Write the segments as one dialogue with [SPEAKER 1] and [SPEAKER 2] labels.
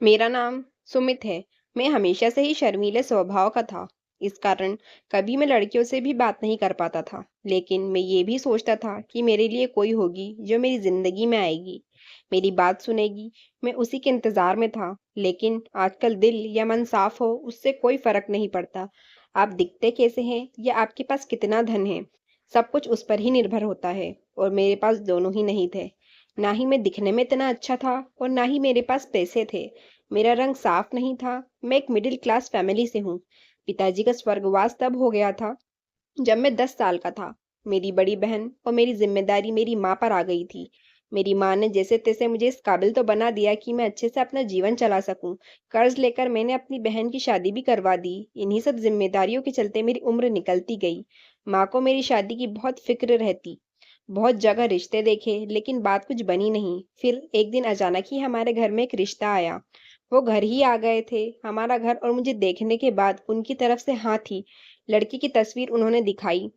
[SPEAKER 1] मेरा नाम सुमित है। मैं हमेशा से ही शर्मीले स्वभाव का था। इस कारण कभी मैं लड़कियों से भी बात नहीं कर पाता था। लेकिन मैं ये भी सोचता था कि मेरे लिए कोई होगी जो मेरी जिंदगी में आएगी, मेरी बात सुनेगी। मैं उसी के इंतजार में था। लेकिन आजकल दिल या मन साफ हो उससे कोई फर्क नहीं पड़ता। आप दिखते कैसे हैं या आपके पास कितना धन है, सब कुछ उस पर ही निर्भर होता है। और मेरे पास दोनों ही नहीं थे। ना ही मैं दिखने में इतना अच्छा था और ना ही मेरे पास पैसे थे। मेरा रंग साफ नहीं था। मैं एक मिडिल क्लास फैमिली से हूँ। पिताजी का स्वर्गवास तब हो गया था जब मैं 10 साल का था। मेरी बड़ी बहन और मेरी जिम्मेदारी मेरी माँ पर आ गई थी। मेरी माँ ने जैसे तैसे मुझे इस काबिल तो बना दिया कि मैं अच्छे से अपना जीवन चला सकूं। कर्ज लेकर मैंने अपनी बहन की शादी भी करवा दी। इन्हीं सब जिम्मेदारियों के चलते मेरी उम्र निकलती गई। माँ को मेरी शादी की बहुत फिक्र रहती। बहुत जगह रिश्ते देखे लेकिन बात कुछ बनी नहीं। फिर एक दिन अचानक ही हमारे घर में एक रिश्ता आया। वो घर ही आ गए थे हमारा घर, और मुझे देखने के बाद उनकी तरफ से हाँ थी। लड़की की तस्वीर उन्होंने दिखाई।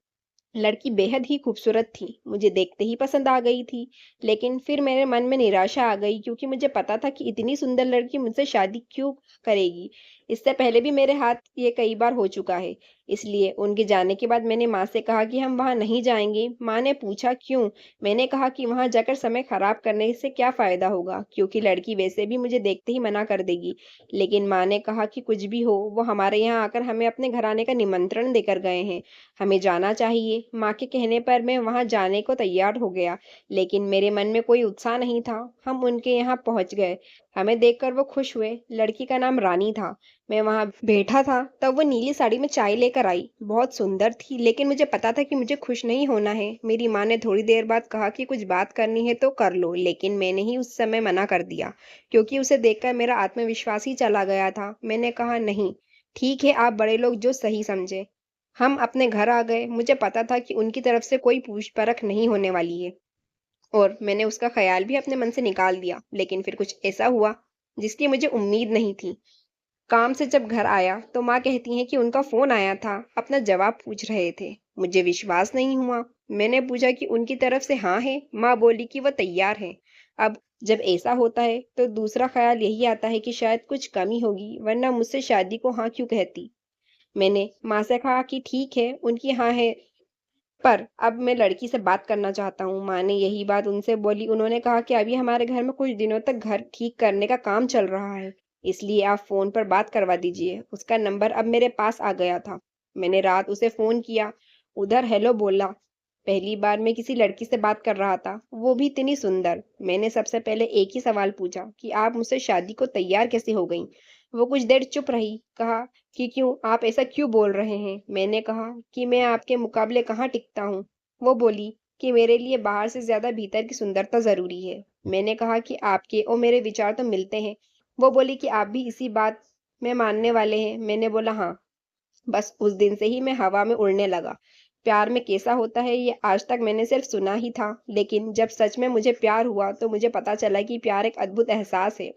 [SPEAKER 1] लड़की बेहद ही खूबसूरत थी, मुझे देखते ही पसंद आ गई थी। लेकिन फिर मेरे मन में निराशा आ गई क्योंकि मुझे पता था कि इतनी सुंदर लड़की मुझसे शादी क्यों करेगी। इससे पहले भी मेरे हाथ ये कई बार हो चुका है। इसलिए उनके जाने के बाद मैंने माँ से कहा कि हम वहां नहीं जाएंगे। माँ ने पूछा क्यों। मैंने कहा कि वहां जाकर समय खराब करने से क्या फायदा होगा, क्योंकि लड़की वैसे भी मुझे देखते ही मना कर देगी। लेकिन माँ ने कहा कि कुछ भी हो, वो हमारे यहाँ आकर हमें अपने घर आने का निमंत्रण देकर गए हैं, हमें जाना चाहिए। माँ के कहने पर मैं वहां जाने को तैयार हो गया। लेकिन मेरे मन में कोई उत्साह नहीं था। हम उनके यहाँ पहुंच गए। हमें देखकर वो खुश हुए। लड़की का नाम रानी था। मैं वहां बैठा था तब वो नीली साड़ी में चाय लेकर आई। बहुत सुंदर थी, लेकिन मुझे पता था कि मुझे खुश नहीं होना है। मेरी माँ ने थोड़ी देर बाद कहा कि कुछ बात करनी है तो कर लो, लेकिन मैंने ही उस समय मना कर दिया क्योंकि उसे देखकर मेरा आत्मविश्वास ही चला गया था। मैंने कहा नहीं, ठीक है, आप बड़े लोग जो सही समझे। हम अपने घर आ गए। मुझे पता था कि उनकी तरफ से कोई पूछ परख नहीं होने वाली है, और मैंने उसका ख्याल भी अपने मन से निकाल दिया। लेकिन फिर कुछ ऐसा हुआ जिसकी मुझे उम्मीद नहीं थी। काम से जब घर आया तो माँ कहती हैं कि उनका फोन आया था, अपना जवाब पूछ रहे थे। मुझे विश्वास नहीं हुआ। मैंने पूछा कि उनकी तरफ से हाँ है। माँ बोली कि वो तैयार है। अब जब ऐसा होता है तो दूसरा ख्याल यही आता है कि शायद कुछ कमी होगी, वरना मुझसे शादी को हाँ क्यों कहती। मैंने माँ से कहा कि ठीक है, उनकी हाँ है, पर अब मैं लड़की से बात करना चाहता हूँ। माँ ने यही बात उनसे बोली। उन्होंने कहा कि अभी हमारे घर में कुछ दिनों तक घर ठीक करने का काम चल रहा है, इसलिए आप फोन पर बात करवा दीजिए। उसका नंबर अब मेरे पास आ गया था। मैंने रात उसे फोन किया। उधर हेलो बोला। पहली बार मैं किसी लड़की से बात कर रहा था, वो भी इतनी सुंदर। मैंने सबसे पहले एक ही सवाल पूछा कि आप मुझसे शादी को तैयार कैसे हो गई। वो कुछ देर चुप रही। कहा कि क्यों, आप ऐसा क्यों बोल रहे हैं। मैंने कहा कि मैं आपके मुकाबले कहाँ टिकता हूँ। वो बोली कि मेरे लिए बाहर से ज्यादा भीतर की सुंदरता जरूरी है। मैंने कहा कि आपके और मेरे विचार तो मिलते हैं। वो बोली कि आप भी इसी बात में मानने वाले हैं। मैंने बोला हाँ। बस उस दिन से ही मैं हवा में उड़ने लगा। प्यार में कैसा होता है ये आज तक मैंने सिर्फ सुना ही था, लेकिन जब सच में मुझे प्यार हुआ तो मुझे पता चला कि प्यार एक अद्भुत एहसास है।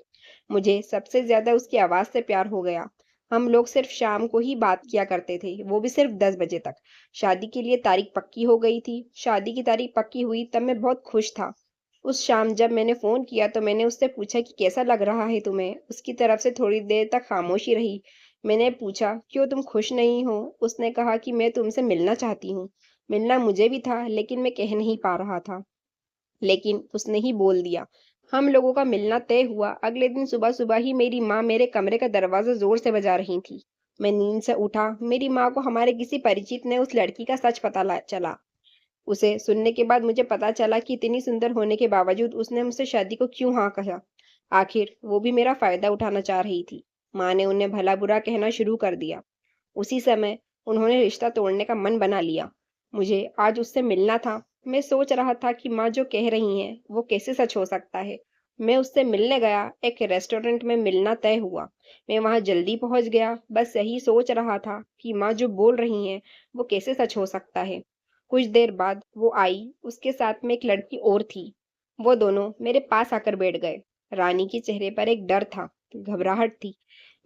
[SPEAKER 1] मुझे सबसे ज्यादा उसकी आवाज से प्यार हो गया। हम लोग सिर्फ शाम को ही बात किया करते थे, वो भी सिर्फ 10 बजे तक। शादी के लिए तारीख पक्की हो गई थी। शादी की तारीख पक्की हुई तब मैं बहुत खुश था। उस शाम जब मैंने फोन किया तो मैंने उससे पूछा कि कैसा लग रहा है तुम्हें। उसकी तरफ से थोड़ी देर तक खामोशी रही। मैंने पूछा क्यों, तुम खुश नहीं हो। उसने कहा कि मैं तुमसे मिलना चाहती हूँ। मिलना मुझे भी था, लेकिन मैं कह नहीं पा रहा था। लेकिन उसने ही बोल दिया। हम लोगों का मिलना तय हुआ। अगले दिन सुबह सुबह ही मेरी माँ मेरे कमरे का दरवाजा जोर से बजा रही थी। मैं नींद से उठा। मेरी माँ को हमारे किसी परिचित ने उस लड़की का सच चला। उसे सुनने के बाद मुझे पता चला कि इतनी सुंदर होने के बावजूद उसने मुझसे शादी को क्यों हाँ कहा। आखिर वो भी मेरा फायदा उठाना चाह रही थी। माँ ने उन्हें भला बुरा कहना शुरू कर दिया। उसी समय उन्होंने रिश्ता तोड़ने का मन बना लिया। मुझे आज उससे मिलना था। मैं सोच रहा था कि माँ जो कह रही हैं वो कैसे सच हो सकता है। मैं उससे मिलने गया। एक रेस्टोरेंट में मिलना तय हुआ। मैं वहां जल्दी पहुंच गया। बस यही सोच रहा था कि माँ जो बोल रही हैं वो कैसे सच हो सकता है। कुछ देर बाद वो आई। उसके साथ में एक लड़की और थी। वो दोनों मेरे पास आकर बैठ गए। रानी के चेहरे पर एक डर था, घबराहट थी।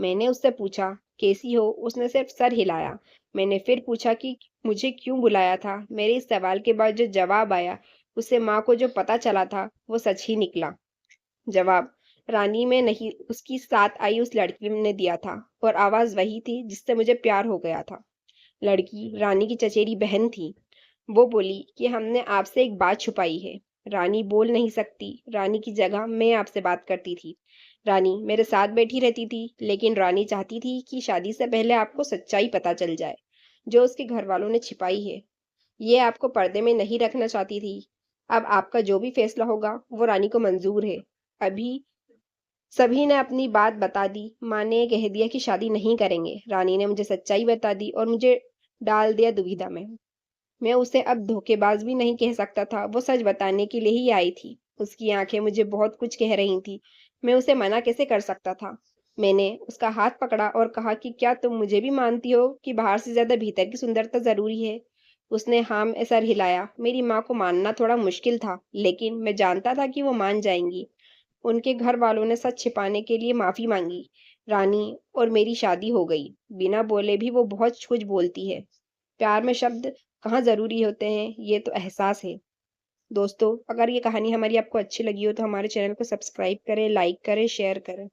[SPEAKER 1] मैंने उससे पूछा कैसी हो। उसने सिर्फ सर हिलाया। मैंने फिर पूछा कि मुझे क्यों बुलाया था। मेरे इस सवाल के बाद जो जवाब आया, उससे माँ को जो पता चला था वो सच ही निकला। जवाब रानी में नहीं, उसकी साथ आई उस लड़की ने दिया था, और आवाज वही थी जिससे मुझे प्यार हो गया था। लड़की रानी की चचेरी बहन थी। वो बोली कि हमने आपसे एक बात छुपाई है। रानी बोल नहीं सकती। रानी की जगह मैं आपसे बात करती थी। रानी मेरे साथ बैठी रहती थी, लेकिन रानी चाहती थी कि शादी से पहले आपको सच्चाई पता चल जाए, जो उसके घर वालों ने छिपाई है। ये आपको पर्दे में नहीं रखना चाहती थी। अब आपका जो भी फैसला होगा, वो रानी को मंजूर है। अभी सभी ने अपनी बात बता दी। माँ ने कह दिया कि शादी नहीं करेंगे। रानी ने मुझे सच्चाई बता दी और मुझे डाल दिया दुविधा में। मैं उसे अब धोखेबाज भी नहीं कह सकता था। वो सच बताने के लिए ही आई थी। उसकी आंखें मुझे बहुत कुछ कह रही थी। मैं उसे मना कैसे कर सकता था? मैंने उसका हाथ पकड़ा और कहा कि क्या तुम मुझे भी मानती हो कि बाहर से ज्यादा भीतर की सुंदरता जरूरी है? उसने हाँ में सर हिलाया। मेरी माँ को मानना थोड़ा मुश्किल था, लेकिन मैं जानता था कि वो मान जाएंगी। उनके घर वालों ने सच छिपाने के लिए माफी मांगी। रानी और मेरी शादी हो गई। बिना बोले भी वो बहुत कुछ बोलती है। प्यार में शब्द कहाँ ज़रूरी होते हैं, ये तो एहसास है। दोस्तों, अगर ये कहानी हमारी आपको अच्छी लगी हो तो हमारे चैनल को सब्सक्राइब करें, लाइक करें, शेयर करें।